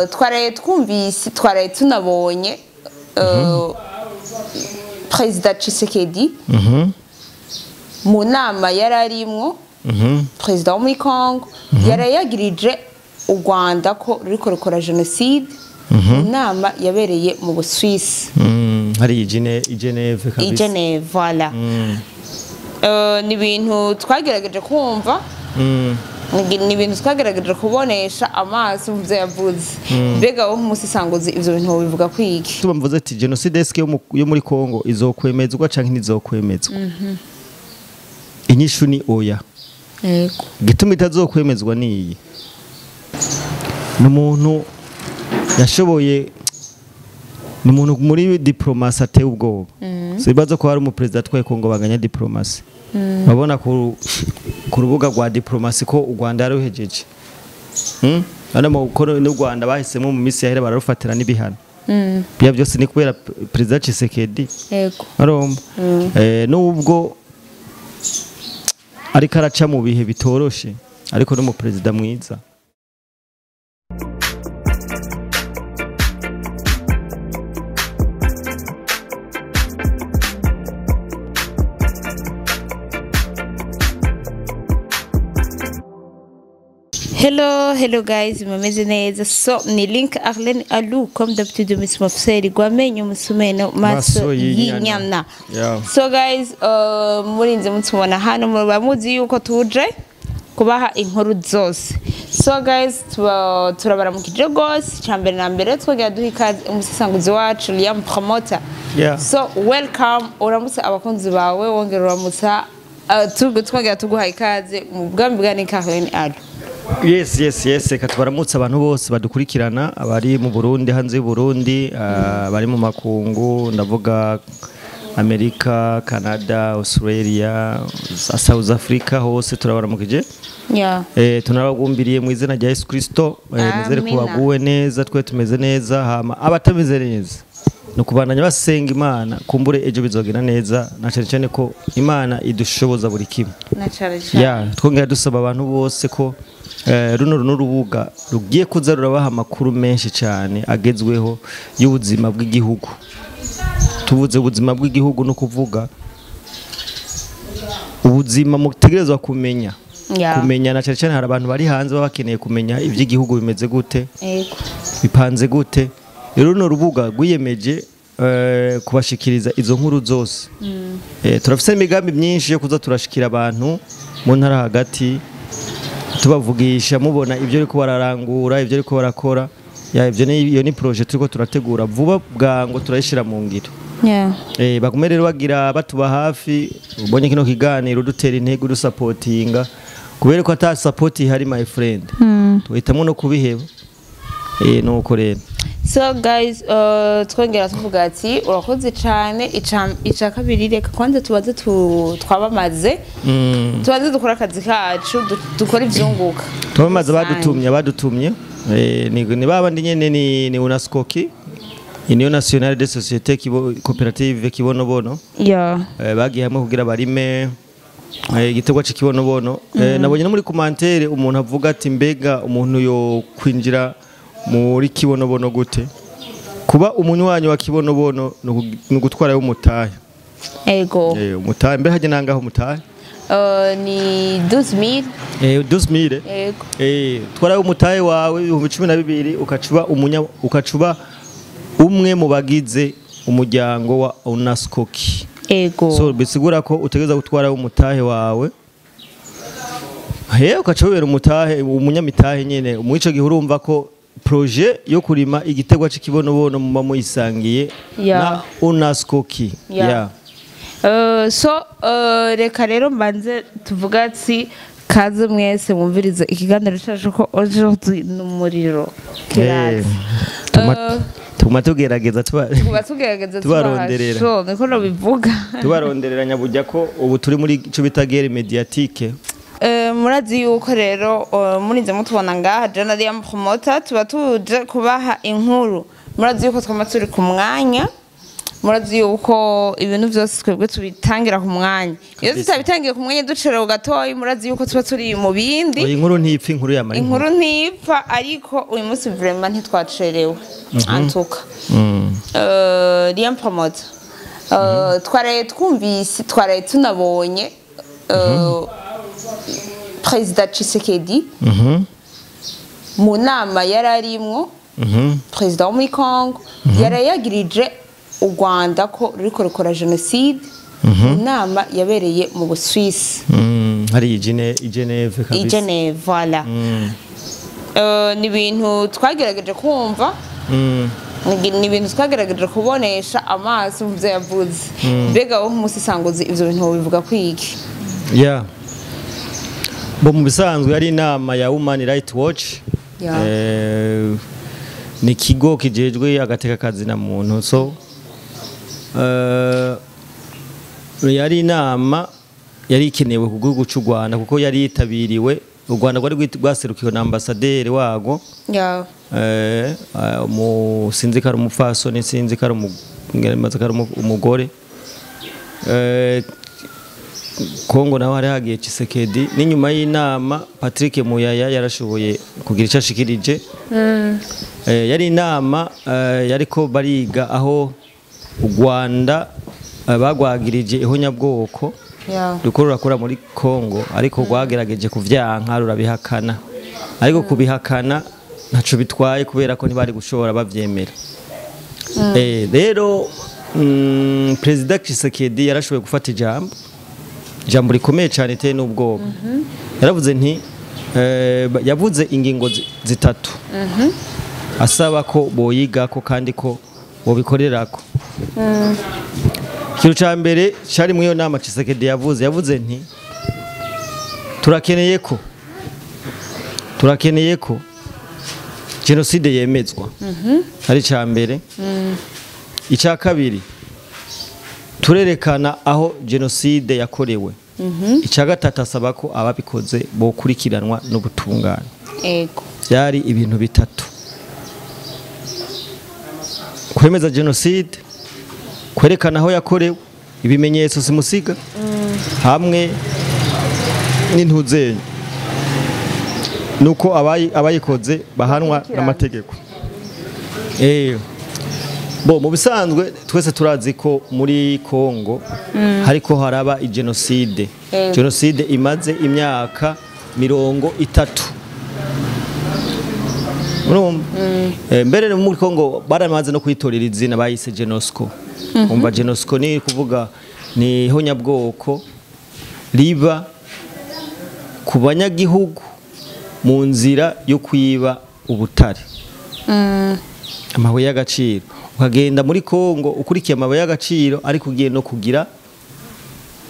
twaraye twumvise twaraye tunabonye President Tshisekedi mu nama yararimwo President wo muri Congo yarayagirije u Rwanda ko ruriko rukora genocide mu nama yabereye mu Busuwisi hari i Geneve kabisa i Geneve voilà ni ibintu twagerageje kumva ni ibintu twagerageje kubonesha amaso mu byo yavuze mbega wo nk'umusisanguzi ivyo bintu bivuga kwiki tubamvuze ati genocide eske yo muri Congo izokwemezwa canke ntizokwemezwa inyishu ni oya yego gituma itazokwemezwa niyi n'umuntu yashoboye ni umuntu muri diplomasi ateye ubwoba sibaza ko hari umuperezida twaye Congo baganya diplomasi babona ku rubuga rwa diplomasi ko u Rwanda yaruhejeje ana mu gukora n'u Rwanda bahisemo mu misi yahera bararufatira n'ibihano bya byose ni kubera President Tshisekedi yego aromba n'ubwo ariko araca mu bihe bitoroshe ariko no mu president mwiza Hello guys, mumeze neza. So ni Link Arlene Alou comme d'habitude Miss Mofseri gwamenye umusumeno maso yinyana. So guys, murinze mutubona hano mubamuzi yuko tuje kubaha inkuru zose. So guys, turabaramukije gose cyambere na mbere twogera duhikaze umusisanguzi wacu Liam Promoter. So welcome uramutse abakunzi bawe wongera uramutsa twogera tuguha ikaze mu bwambi bwa Link Arlene Alou. Yes katubaramutse abantu bose badukurikirana abari mu Burundi hanze y'u Burundi bari mu makungu ndavuga Amerika, Canada, Australia, South Africa hose turabaramukije tunabagumbiriye mu izina rya Yesu Kristo nizere ko baguwe neza twe tumeze neza hama abatameze neza no kubandanya basenga Imana kumbure ejo bizogena neza na cyane ko Imana idushoboza buri kimwe na cyane twongera dusaba abantu bose ko runo rubuga rugiye kuza rurabaha amakuru menshi cyane agezweho y'ubuzima bw'igihugu tuvuze ubuzima bw'igihugu no kuvuga ubuzima mutegerezwa kumenya na cyane hari abantu bari hanze bakeneye kumenya iby'igihugu bimeze gute bipanze gute runo rubuga rwiyemeje kubashikiriza izo nkuru zose turafite imigambi myinshi yo kuza turashikira abantu mu ntara hagati tubavugisha mubona ibyo ariko bararangura ibyo ariko barakora iyo ni projet turiko turategura vuba bwango turayishira mu ngiro bagume rero bagira batuba hafi ubonye kino kiganiro dutera intego dusapotinga kubera ko ata support ihari my friend tuhitamo no kubiheba nuko rero so guys twongera tuvuga ati urakoze cyane ica kabiri reka kwanza tubaze twabamaze tubaze dukora akazi kacu dukora ivyunguka twabamaze badutumye ni babandi nyene ni UNASCOKI Union Nationale des Sociétés Coopératives Kibonobono bagiye hamwe kugira barime igitego cy'ikibonobono nabonye no muri commentaire umuntu avuga ati mbega umuntu yo kwinjira muri kibonobono gute kuba umunywanyi wa kibonobono no gutwara yo mutahe ego umutahe mbe haje nangaho mutahe ni 12000 12000 ego twara umutahe wawe 2012 ukacuba umwe mu bagize umuryango wa UNASCOKI ego so bisigura ko utegeza gutwara umutahe wawe ukacobera umutahe umunyamitahe nyene umwico gihe urumva ko projet yo kurima igitego cy'ikibonobono mu mamuyisangiye na UNASCOKI so reka rero mbanze tuvuga ati kaze mwese mwumvirize ikiganiro cyacu ko ejo n'umuriro kirazi tuma tugerageza tubaronderera so niko no bivuga tubaronderera nyabujya ko ubu turi muri cyo bita guerre médiatique murazi yuko rero murinze mutubona ngaha Jana Liam Promoter tuba tuje kubaha inkuru murazi yuko twama turi ku mwanya murazi yuko ibintu byose twebwe tubitangira ku mwanya iyo tutabitangiye ku mwanya ducerero gatoyi murazi yuko tuba turi mu bindi inkuru ntipfa inkuru yamara inkuru ntipfa ariko uyu munsi vraiment ntitwacerewe antuka rien promote twaraye twumvise twaraye tunabonye Perezida Tshisekedi mu nama yararimwo Perezida wo muri Congo yarayagirije u Rwanda ko ruriko rukora genocide inama yabereye mu Busuwisi hari Geneve kabisa Geneve voilà ni ibintu twagerageje kumva ni ibintu twagerageje kubonesha amaso mu byo yavuze mbega wowe nk'umusisanguzi ivyo bintu bivuga kwiki bo mu bisanzwe yari inama ya Human Rights Watch ni ikigo kijejwe agateka kazi na muntu so yari inama yari ikenewe ku gihugu cy'u Rwanda kuko yari yitabiriwe u Rwanda rwari rwaserukiwe na ambasaderi wago sinzi ko ari umupfasoni sinzi ko ari umugore Kongo naho hari hagiye Tshisekedi n'inyuma y'inama Patrick Muyaya yarashoboye kugira icyo ashikirije yari inama yariko bariga aho u Rwanda bagwagirije ihonyabwoko ruko rurakora muri Kongo ariko rwagerageje kuvyanka rurabihakana ariko kubihakana ntaco bitwaye kubera ko ntibari gushobora bavyemera rero Perezida Tshisekedi yarashoboye gufata ijambo rikomeye cyane te n'ubwoba yaravuze nti yavuze ingingo zitatu asaba ko boyigako kandi ko bobikorerako ikintu cya mbere cyari mu iyo nama Tshisekedi yavuze nti turakeneye ko genocide yemezwa ari cya mbere icya kabiri turerekana aho genocide yakorewe icya gatatu asaba ko ababikoze bokurikiranwa no gutungana byari ibintu bitatu kwemeza genocide kwerekana aho yakorewe ibimenyetso simusiga hamwe n'intuzenyo nuko abayikoze bahanwa n'amategeko bo mu bisanzwe twese turazi ko muri Kongo hariko haraba genocide imaze imyaka 30 mbere muri Kongo baramaze no kwitorera izina bayise Genosco umva Genosco ni kuvuga ni ihonyabwoko riba ku banyagihugu mu nzira yo kwiba ubutare amabuye y'agaciro ukagenda muri Kongo ukurikiye amabuye y'agaciro ariko ugiye no kugira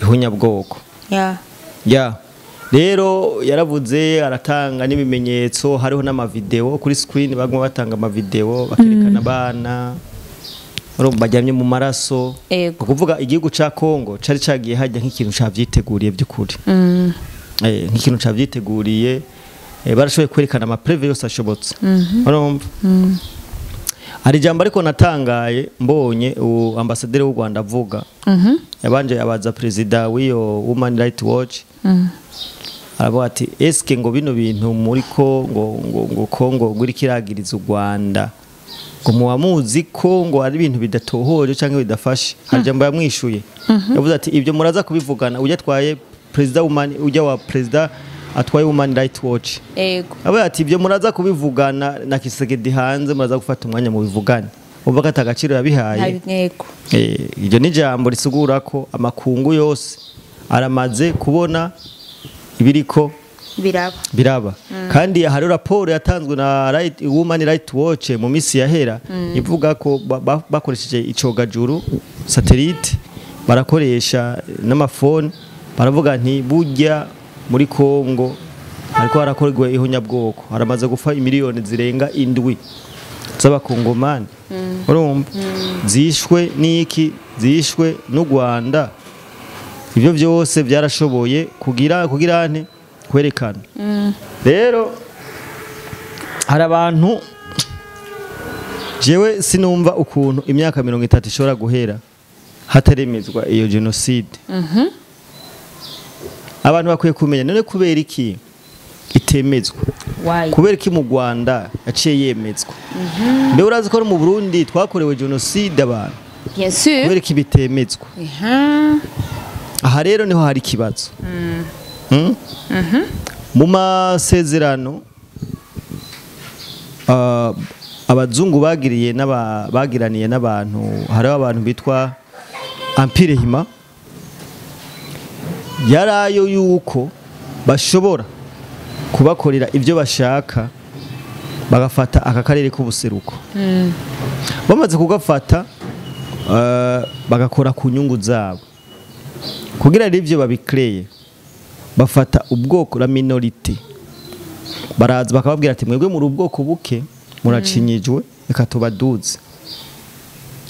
ihonyabwoko rero yaravuze aratanga n'ibimenyetso hariho n'amavideo kuri screen bagomba batanga amavideo bakerekana abana bajyamye mu maraso kuvuga igihugu ca Kongo cari cagiye hajya nk'ikintu cavyiteguriye by'ukuri nk'ikintu cavyiteguriye barashoboye kwerekana amapreve yose ashobotse urumva hari jambo ariko natangaye mbonye ambasaderi w'u Rwanda avuga yabanje yabaza perezida w'iyo Human Rights Watch aravuga ati eske ngo bino bintu muri ngo Kongo guri kiragiriza u Rwanda ngo muwamuzi ko ngo ari ibintu bidatohoje cyangwa bidafashe hari jambo yamwishuye yavuze ati ibyo muraza kubivugana ujya twaye perezida ujya wa perezida atwaye Human Rights Watch abaye ati ibyo muraza kubivugana na Tshisekedi hanze muraza gufata umwanya mu bivugane uvuga ati agaciro yabihaye iryo ni jambo risugura ko amakungu yose aramaze kubona ibiriko biraba kandi hari raporo yatanzwe na Human Rights Watch mu misi yahera ivuga ko bakoresheje icogajuru satellite barakoresha n'amafone baravuga nti burya muri Kongo ariko harakorwa ihonyabwoko haramaze gufa imiliyoni zirenga 7 z'abakongomani urumva zishwe n'iki zishwe n'u Rwanda ibyo byose byarashoboye kugira ane kwerekana rero hari abantu jewe sinumva ukuntu imyaka 30 ishobora guhera hataremezwa iyo genocide. Abantu bakwiye kumenya none kubera iki itemezwa, kubera iki mu Rwanda yaciye yemezwa. Mbe urazi ko mu Burundi twakorewe genocide abantu, kubera iki bitemezwa. Aha rero niho hari ikibazo. Mu masezerano abazungu bagiraniye n'abantu, hariho abantu bitwa Empire Hima, yarayo yuko bashobora kubakorera ibyo bashaka, bagafata aka karere k'ubuseruko. Bamaze kugafata bagakora ku nyungu zabo, kugira ibyo babikreye bafata ubwoko la minority, baraza bakababwira ati mwebwe muri ubwoko buke muracinyijwe, reka tubaduze,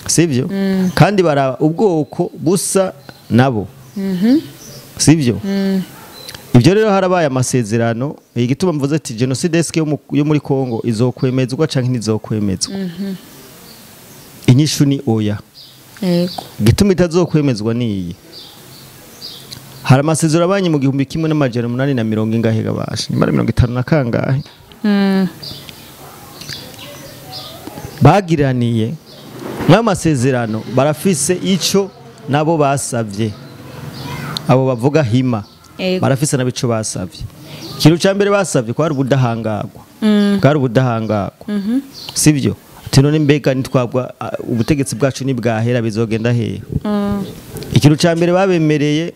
sivyo? Kandi bara ubwoko busa nabo, sivyo? Ibyo rero harabaye amasezerano, igituma mvuze ati genocide yo muri Kongo izokwemezwa canke ntizokwemezwa. Inyishu ni oya. Igituma itazokwemezwa niyi, hari amasezerano abanye mu 1880 ingahe gabasha, nimara 50 na kangahe bagiraniye. N'amasezerano barafise ico nabo basavye, abo bavuga Hima barafise nabico basavye. Ikintu ca mbere basavye kwari ubudahangagwa, bwari ubudahangagwa, sivyo? Ati none mbega nitwabwa ubutegetsi bwacu nibwahera bizogenda hehe? Ikintu ca mbere babemereye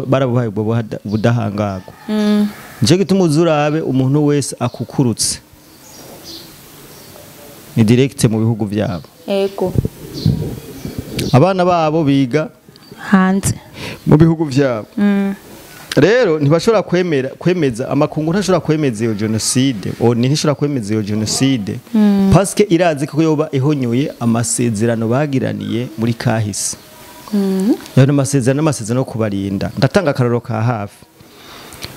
barabuhaye ubudahangagwa. Nje gituma uzurabe umuntu wese akukurutse ni direct mu bihugu byabo. Abana babo biga hanze mu bihugu byabo. Rero ntibashobora kwemeza amakungu, ntashobora kwemeza iyo genocide, ntishobora kwemeza iyo genocide parce que irazi ko yoba ihonyuye amasezerano bagiraniye muri kahise. Yaho amasezerano kubarinda. Ndatanga akaroro ka hafi.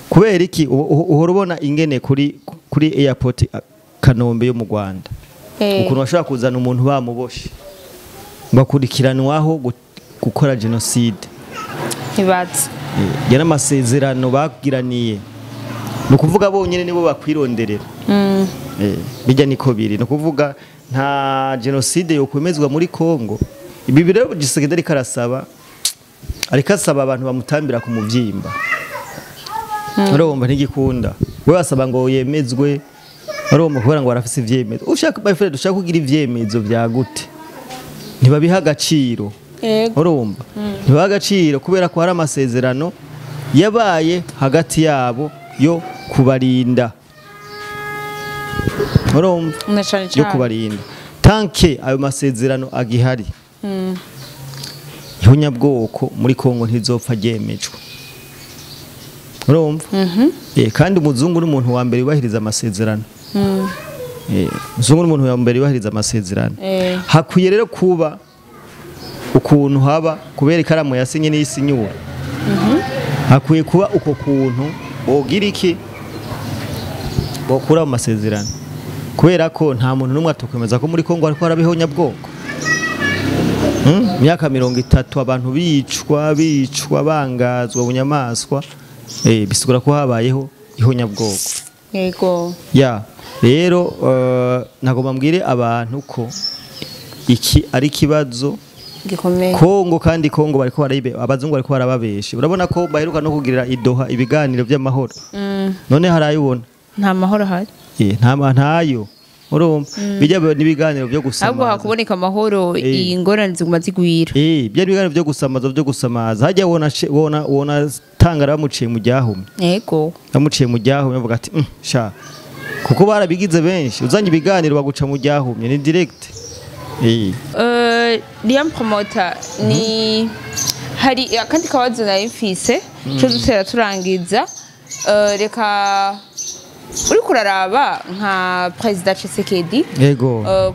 Kubera iki uhora ubona ingene kuri airport Kanombe yo mu Rwanda, ukuntu bashobora kuzana umuntu bamuboshe bakurikiranwaho gukora genocide. Ibatse yana amasezerano bagiraniye, no kuvuga bonyene nibo bakwironderera. Bijya niko biri, no kuvuga nta genocide yo kwemezwa muri Kongo. Ibi birero Tshisekedi ariko asaba abantu bamutambira ku muvyimba. Urumva ntigikunda, we basaba ngo yemezwe, urumva kubera ngo barafise ivyemezo. Ushaka my friend, ushaka kugira ivyemezo vya gute, ntibabiha agaciro. Urumva ntibaha agaciro kubera ko hari amasezerano yabaye hagati yabo yo kubarinda. Urumva yo kubarinda, tanke ayo masezerano agihari, ihonyabwoko muri Kongo ntizopfa ryemejwe. Urumva? Kandi umuzungu n'umuntu wa mbere yubahiriza amasezerano. Umuzungu n'umuntu wa mbere yubahiriza amasezerano. Hakwiye rero kuba ukuntu haba kubera ikaramu yasinye n'isinyura. Hakwiye kuba uko kuntu bogira iki, bokura amasezerano, kubera ko nta muntu n'umwe atokwemeza ko muri Kongo ariko harabihonyabwoko. Myaka 30 abantu bicwa bangazwa bunyamaswa, bisigura ko habayeho ihonyabwoko. Rero nagomba mbwire abantu ko iki ari kibazo Kongo, kandi Kongo bariko abazungu bariko barababeshe. Urabona ko baheruka no kugirira idoha ibiganiro by'amahoro. None harayubona nta mahoro hari, ntayo. Urumva bijya nibiganiro byo gusamaza, ahubwo hakuboneka amahoro, ingorane ziguma zigwira. Bya nibiganiro byo gusamaza hajya wona tangara bamuciye mu ryahumye. Bamuciye mu ryahumye bavuga ati sha, kuko barabigize benshi, uzanye ibiganiro baguca mu ryahumye, ni direct. Liam Promoter ni hari akandi kabazo na ifise cyo dutera turangiza. Reka uri kuraraba nka President Tshisekedi yego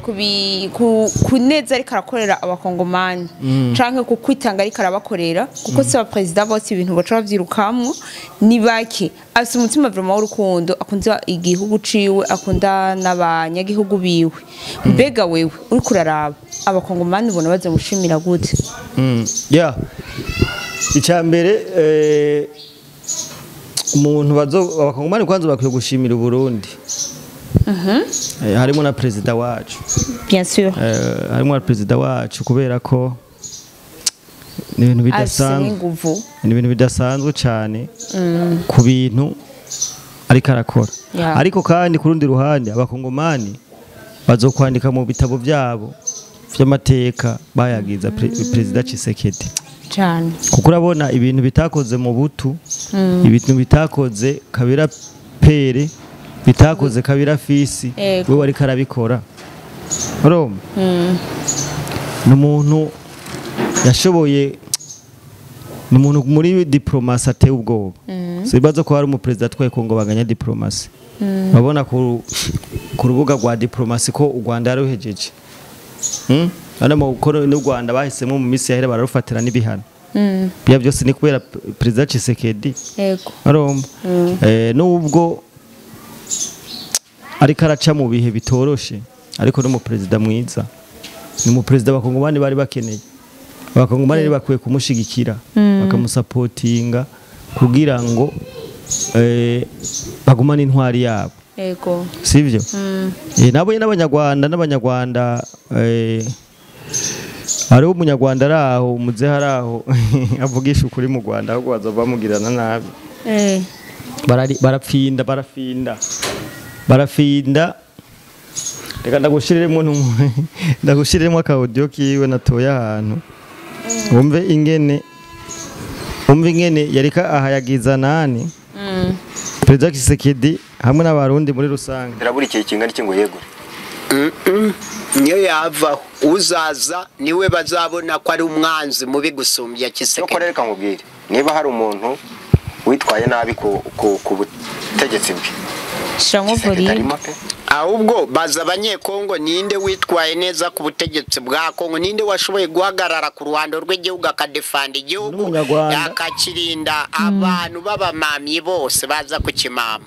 kuneza ariko arakorera abakongomani canke kukwitanga ariko arabakorera kuko se abapresident bose ibintu baca bavyirukamwo ni bake afite umutima vraiment w'urukundo akunda igihugu ciwe akunda n'abanyagihugu biwe mbega wewe uri kuraraba abakongomani ubona baze mushimira gute yeah icambere umuntu abakongomani kwanza bakwiye gushimira Burundi harimo na president wacu bien sûr harimo na president wacu kubera ko ni ibintu bidasanzwe cyane ku bintu ariko arakora ariko kandi ku rundi ruhande abakongomani bazokwandika mu bitabo byabo by'amateka bayagiza president Tshisekedi cyane kuko urabona ibintu bitakoze mu butu ibintu bitakoze Kabira Pere bitakoze Kabira Fisi we wari karabikora urumva n'umuntu yashoboye n'umuntu muri diplomasi ateye ubwoba sibaza ko hari umupresident twaye Kongo baganya diplomasi babona ku rubuga rwa diplomasi ko u Rwanda yaruhejeje Ana mu gukora n'u Rwanda bahisemo mu misi yahera bararufatira n'ibihano bya byose ni kubera President Tshisekedi yego aromba nubwo ariko araca mu bihe bitoroshe ariko no mu president mwiza ni mu president bakongomani bari bakeneye abakongomani bakwiye kumushigikira bakamusapotinga kugira ngo bagumane intwari yabo yego sivyo nabo n'abanyarwanda hari umunyarwanda araho umuze haraho avugisha ukuri mu Rwanda ahubwo bazova mugirana nabi barafinda reka ndagushiremo aka audio kiwe natoya ahantu umve ingene yarika ahayagiza nani President Tshisekedi hamwe n'abarundi muri rusange ndaburi ikihe kingana iki ngo yegure niyo yavaho uzaza niwe bazabona ko ari umwanzi mubi gusumbya Tshisekedi. Nuko reka nkubwire niba hari umuntu witwaye nabi ku butegetsi bwe ahubwo baza abanyekongo ninde witwaye neza ku butegetsi bwa Kongo ninde washoboye guhagarara ku ruhando rw'igihugu akadefanda igihugu akakirinda abantu b'abamamyi bose baza kukimama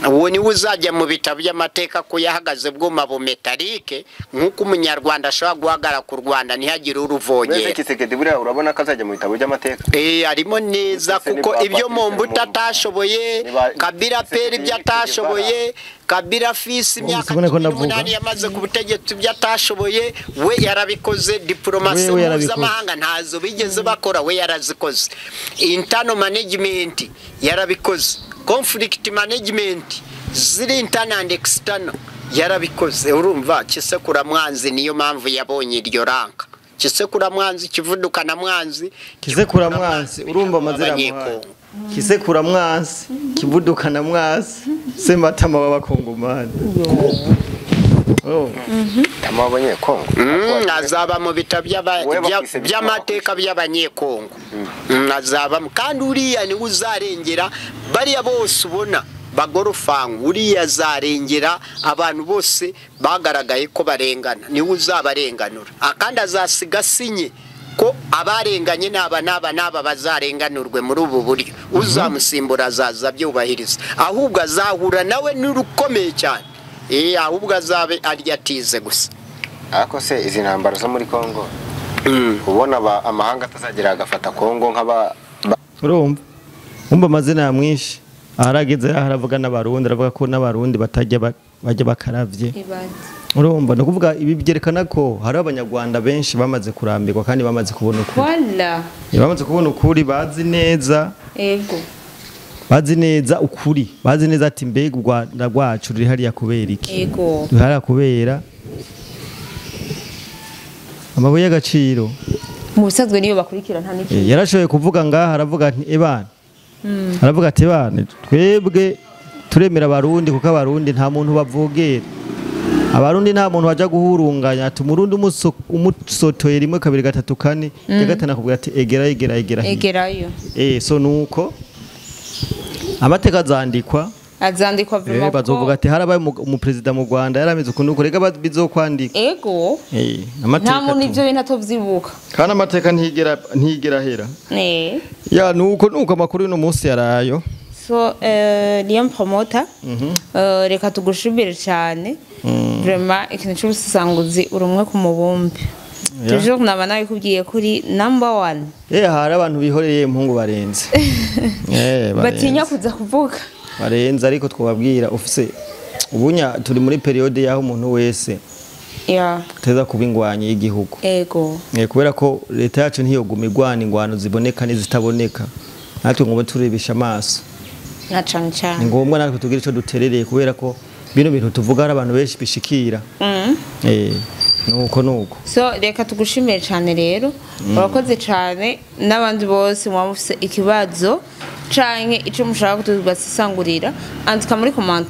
uwo ni uzajya mu bitabo by'amateka ko yahagaze bwuma bumetalike nk'uko umunyarwanda ashobora guhagarara ku Rwanda ntihagire uruvogera Tshisekedi buriya urabona ko azajya mu bitabo by'amateka arimo neza kuko ibyo Mobutu atashoboye Kabira Pere ibyo atashoboye Kabira Fisi imyaka 18 yamaze ku butegetsi ibyo atashoboye we yarabikoze diplomasi mpuzamahanga ntazo bigeze bakora we yarazikoze internal management yarabikoze conflict management ziri internal and external yarabikoze urumva Kisekura mwanzi niyo mpamvu yabonye iryo ranka Kisekura mwanzi kivudukana mwanzi Kisekura mwanzi urumva amazira muhaye Kisekura mwanzi kivudukana mwanzi sematama w'abakongomani Abanyekongo azaba mu bitabo by'amateka by'abanyekongo azaba kandi uriya ni uzarengera bariya bose ubona bagorofanga uriya zarengera abantu bose bagaragaye ko barengana ni uzabarenganura akandi azasiga sinye ko abarenganye n'aba bazarenganurwe muri ubu buryo uzamusimbura azaza byubahiriza ahubwo azahura nawe n'urukomeye cyane ahubwo azabe aryatize gusa ako se izi ntambaro zo muri Kongo ubona amahanga atazagira agafata Kongo nk'aba urumva amazina ya mwinshi arageze haravuga n'abarundi aravuga ko n'abarundi batajya bajya bakaravye urumva no kuvuga ibi byerekana ko hari abanyarwanda benshi bamaze kurambirwa kandi bamaze kubona ukuri bamaze kubona ukuri bazi neza bazi neza ukuri bazi neza ati mbega u Rwanda rwacu ruri hariya kubera iki hariya kubera amabuye y'agaciro mu bisanzwe niyo bakurikira nta n'iki yarashoboye kuvuga ngaha aravuga ati ebana aravuga ati bane twebwe turemera abarundi kuko abarundi nta muntu bavogera abarundi nta muntu waja guhurunganya ati umurundi umusotoye rimwe kabiri gatatu kane ya gatanu akubwira ati egerayo egerayo so nuko amateka azandikwa azandikwa vraiment bazovuga ati harabaye umupresident mu Rwanda yarameze ukuntu kurega bizokwandika ego amateka nta muntu ivyo bintu atovyibuka kandi amateka ntigera hera ya nuko amakuru y'uno munsi yarayo so Liam Promoter reka tugushimire cyane vraiment ikintu cy'ubusanguzi urumwe ku mubumbi toujours naba nawe kubwiye kuri number 1 hari abantu bihoreye impungu barenze batinya kuza kuvuga barenze ariko twababwira ofise ubunya turi muri periode yaho umuntu wese teza kuba ingwanye y'igihugu ego kubera ko leta yacu ntiyoguma igwana ingwano ziboneka n'izitaboneka natwe ngo turebesha amaso cyane ngombwa natwe tugira ico duterereye kubera ko bino bintu tuvuga ari abantu benshi bishikira nuko so reka tugushimire cyane rero urakoze cyane n'abandi bose mwamufise ikibazo canke ico mushaka kutubasangurira andika muri comment